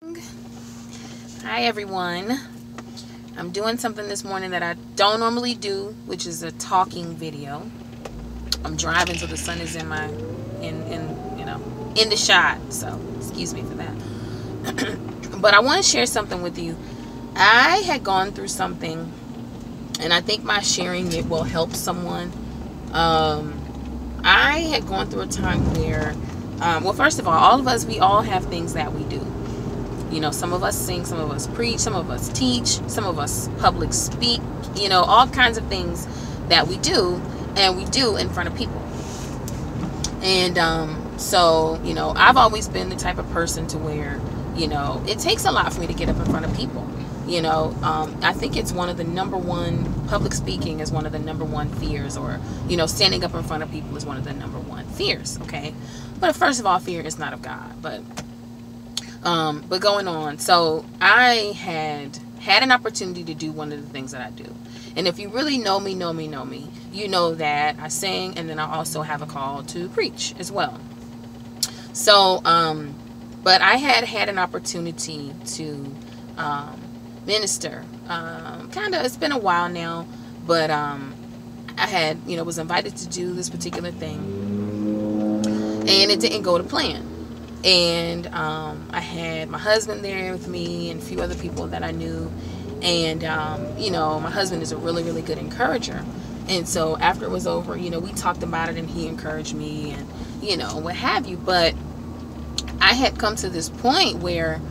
Hi everyone. I'm doing something this morning that I don't normally do, which is a talking video. I'm driving so the sun is in my in the shot, so excuse me for that. But I want to share something with you. I had gone through something, and I think my sharing it will help someone. I had gone through a time where well, first of all of us, we all have things that we do. You know, some of us sing, some of us preach, some of us teach, some of us public speak, all kinds of things that we do, and we do in front of people. And so, I've always been the type of person to where, it takes a lot for me to get up in front of people. I think it's one of the number one, public speaking is one of the number one fears, or, standing up in front of people is one of the number one fears, okay? But first of all, fear is not of God, but going on. So I had an opportunity to do one of the things that I do. And if you really know me, you know that I sing, and then I also have a call to preach as well. So, but I had an opportunity to minister. It's been a while now, but I had, was invited to do this particular thing, and it didn't go to plan. And I had my husband there with me and a few other people that I knew. And, my husband is a really, really good encourager. And so after it was over, we talked about it, and he encouraged me and, what have you. But I had come to this point where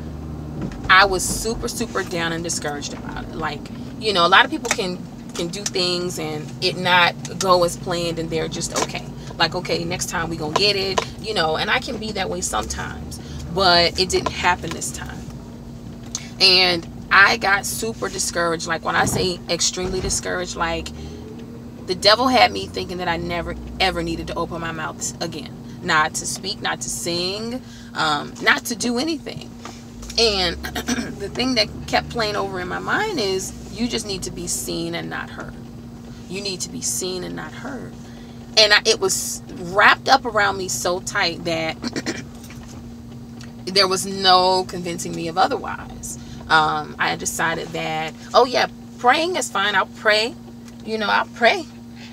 I was super, super down and discouraged about it. Like, a lot of people can do things and it not go as planned, and they're just okay. Like, okay, next time we gonna get it, and I can be that way sometimes, but it didn't happen this time. And I got super discouraged. Like, when I say extremely discouraged, like, the devil had me thinking that I never ever needed to open my mouth again, not to speak, not to sing, not to do anything. And the thing that kept playing over in my mind is, you just need to be seen and not heard. You need to be seen and not heard. And it was wrapped up around me so tight that there was no convincing me of otherwise. I decided that, oh yeah, praying is fine. I'll pray. I'll pray.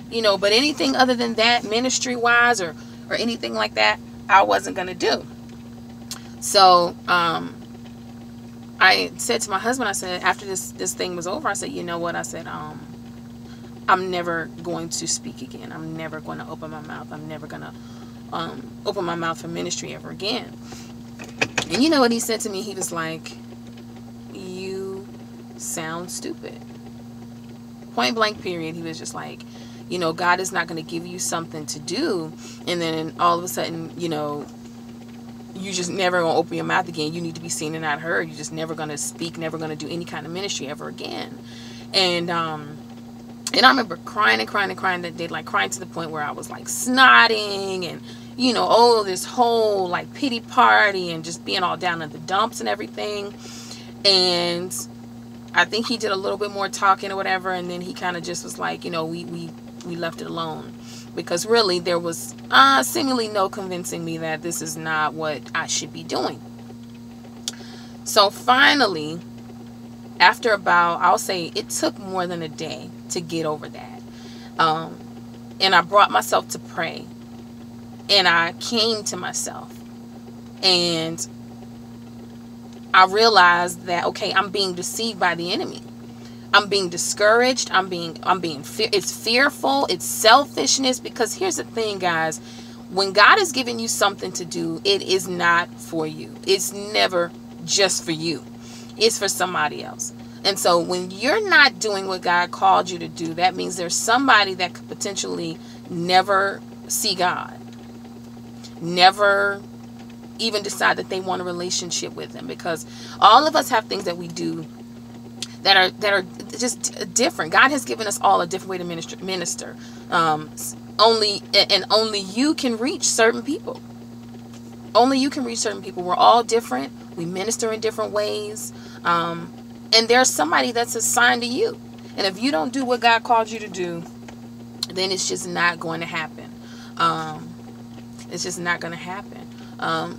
But anything other than that, ministry-wise or anything like that, I wasn't going to do. So I said to my husband, I said, after this thing was over, I said, you know what? I said, I'm never going to speak again. I'm never going to open my mouth. I'm never going to open my mouth for ministry ever again. And you know what he said to me? He was like, you sound stupid. Point blank period. He was just like, God is not going to give you something to do, and then all of a sudden, you just never going to open your mouth again. You need to be seen and not heard. You're just never going to speak, never going to do any kind of ministry ever again. And I remember crying that day, like crying to the point where I was like snotting and, this whole like pity party and just being all down in the dumps and everything. And I think he did a little bit more talking or whatever. And then he kind of just was like, we left it alone, because really there was seemingly no convincing me that this is not what I should be doing. So finally, after about, I'll say it took more than a day to get over that. And I brought myself to pray. And I came to myself. And I realized that, okay, I'm being deceived by the enemy. I'm being discouraged. It's fearful. It's selfishness. Because here's the thing, guys. When God is giving you something to do, it is not for you. It's never just for you. It's for somebody else. And so when you're not doing what God called you to do, that means there's somebody that could potentially never see God, never even decide that they want a relationship with Him, because all of us have things that we do that are just different. God has given us all a different way to minister. Only you can reach certain people. Only you can reach certain people. We're all different. We minister in different ways. And there's somebody that's assigned to you. And if you don't do what God called you to do, then it's just not going to happen. It's just not going to happen.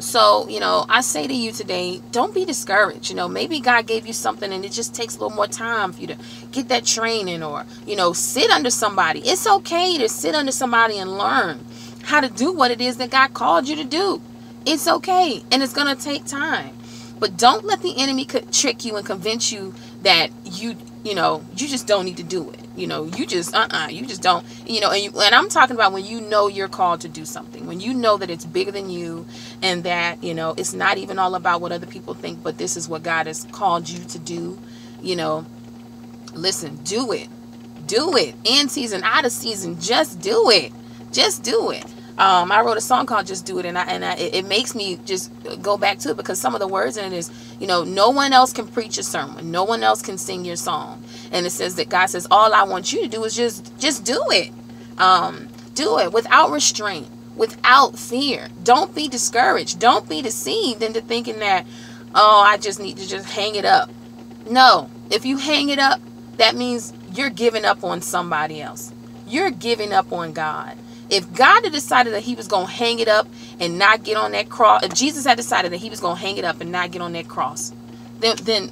So, you know, I say to you today, don't be discouraged. You know, maybe God gave you something and it just takes a little more time for you to get that training, or, you know, sit under somebody. It's okay to sit under somebody and learn how to do what it is that God called you to do. It's okay. And it's going to take time. But don't let the enemy trick you and convince you that you just don't need to do it. You know, you just don't, you know, and I'm talking about when you know you're called to do something, when you know that it's bigger than you, and that, you know, it's not even all about what other people think, but this is what God has called you to do. You know, listen, do it. Do it. In season, out of season, just do it. Just do it. I wrote a song called Just Do It, and it makes me just go back to it, because some of the words in it is, you know, no one else can preach a sermon. No one else can sing your song. And it says that God says, all I want you to do is just do it. Do it without restraint, without fear. Don't be discouraged. Don't be deceived into thinking that, oh, I just need to just hang it up. No, if you hang it up, that means you're giving up on somebody else. You're giving up on God. If God had decided that he was going to hang it up and not get on that cross, if Jesus had decided that he was going to hang it up and not get on that cross, then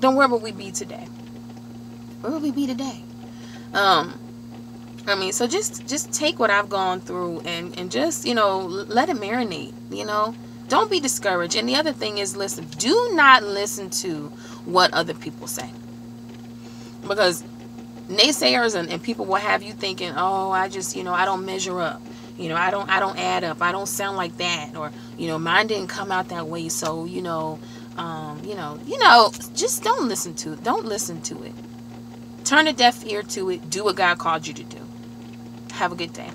where would we be today? Where would we be today? I mean, so just take what I've gone through and just, you know, let it marinate, you know. Don't be discouraged. And the other thing is, listen, do not listen to what other people say. Because naysayers and people will have you thinking, oh, I just, you know, I don't measure up, you know, I don't add up, I don't sound like that, or, you know, mine didn't come out that way, so, you know, just don't listen to it. Turn a deaf ear to it. Do what God called you to do. Have a good day.